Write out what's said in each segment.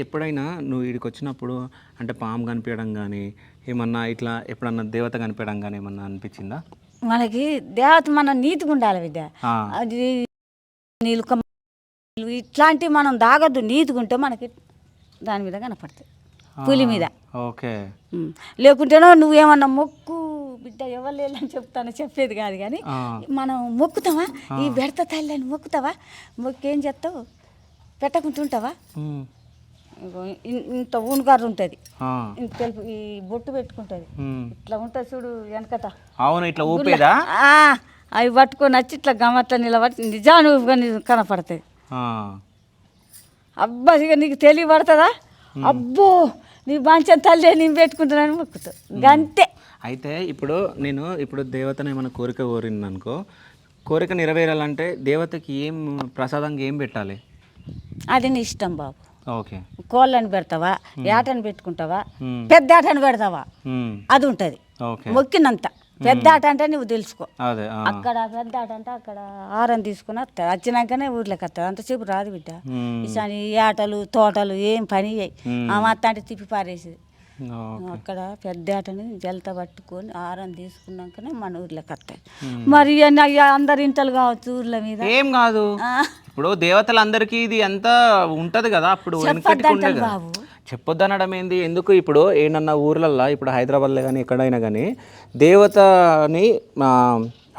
ఎప్పుడైనా నువ్వు ఈడికి వచ్చినప్పుడు అంటే పాము కనిపించడం కానీ ఏమన్నా ఇట్లా ఎప్పుడన్నా దేవత కనిపించడం కానీ ఏమన్నా అనిపించిందా? మనకి దేవత మన నీతిగా ఉండాలి బిడ్డ. ఆ, అది నీళ్ళు ఇట్లాంటివి మనం దాగద్దు. నీతిగా ఉంటే మనకి దాని మీద కనపడుతుంది, పులి మీద. ఓకే. లేకుంటేనో నువ్వేమన్నా మొక్కు బిడ్డ ఎవరు లేదని చెప్తాను, చెప్పేది కాదు. కానీ మనం మొక్కుతావా, ఈ బెడత తల్లి అని మొక్కుతావా, మొక్కి ఏం చేస్తావు, పెట్టకుంటుంటావా? ఇంత ఊనుగారు ఉంటుంది, ఇంత తెలుపు, ఈ బొట్టు పెట్టుకుంటుంది, ఇట్లా ఉంటుంది చూడు వెనకట. అవును, ఇట్లా ఊపేదా? అవి పట్టుకొని వచ్చి ఇట్లా గమట్ల నిలబడి నిజానుగా కనపడుతుంది. అబ్బా ఇక నీకు తెలియబడుతుందా? అబ్బో నీ బాంచం తల్లి నేను పెట్టుకుంటున్నాను మొక్కుతావు, గంతే. అయితే ఇప్పుడు దేవతను ఏమైనా కోరిక కోరింది అనుకో, కోరిక నెరవేరాలంటే దేవతకి ఏం ప్రసాదంగా ఏం పెట్టాలి? అది నీ ఇష్టం బాబు. ఓకే. కోళ్ళని పెడతావా, ఏటని పెట్టుకుంటావా, పెద్ద ఆటని పెడతావా, అది ఉంటుంది మొక్కినంత. పెద్ద ఆట అంటే నువ్వు తెలుసుకో, అక్కడ పెద్ద ఆట అంటే అక్కడ ఆరం తీసుకుని వస్తుంది, వచ్చినాకనే ఊర్లోకి వస్తుంది, అంతసేపు రాదు బిడ్డ. ఈసారి ఈ ఆటలు తోటలు ఏం పని అయ్యాయి, ఆ మొత్తం అంటే తిప్పి పారేసేది. అక్కడ పెద్ద ఆటని జలత పట్టుకొని ఆరం తీసుకున్నాకనే మన ఊర్లోకి వస్తాయి. మరి అందరి ఇంటలు కావచ్చు ఊర్ల మీద ఏం కాదు. ఇప్పుడు దేవతలందరికీ ఇది ఎంత ఉంటది కదా, అప్పుడు బాబు చెప్పొద్దు అనడం ఏంది? ఎందుకు ఇప్పుడు ఏమన్నా ఊర్లల్లో, ఇప్పుడు హైదరాబాద్లో కానీ ఎక్కడైనా కానీ దేవతని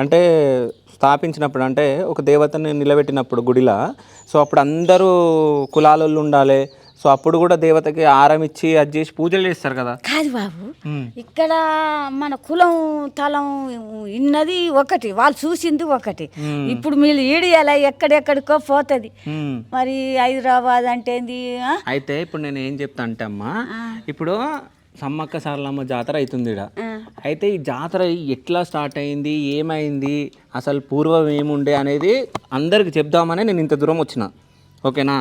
అంటే స్థాపించినప్పుడు, అంటే ఒక దేవతని నిలబెట్టినప్పుడు గుడిలా, సో అప్పుడు అందరూ కులాలలో ఉండాలి. సో అప్పుడు కూడా దేవతకి ఆరం ఇచ్చి అది చేసి పూజలు చేస్తారు కదా. కాదు బాబు, ఇక్కడ మన కులం తలం ఇన్నది ఒకటి, వాళ్ళు చూసింది ఒకటి. ఇప్పుడు మీరు ఈడియాల ఎక్కడెక్కడికో పోతుంది, మరి హైదరాబాద్ అంటే ఏంది? అయితే ఇప్పుడు నేను ఏం చెప్తా అంటే అమ్మా, ఇప్పుడు సమ్మక్క సారలమ్మ జాతర అవుతుంది ఈడ. అయితే ఈ జాతర ఎట్లా స్టార్ట్ అయింది, ఏమైంది, అసలు పూర్వం ఏముండే అనేది అందరికి చెప్దామని నేను ఇంత దూరం వచ్చిన. ఓకేనా?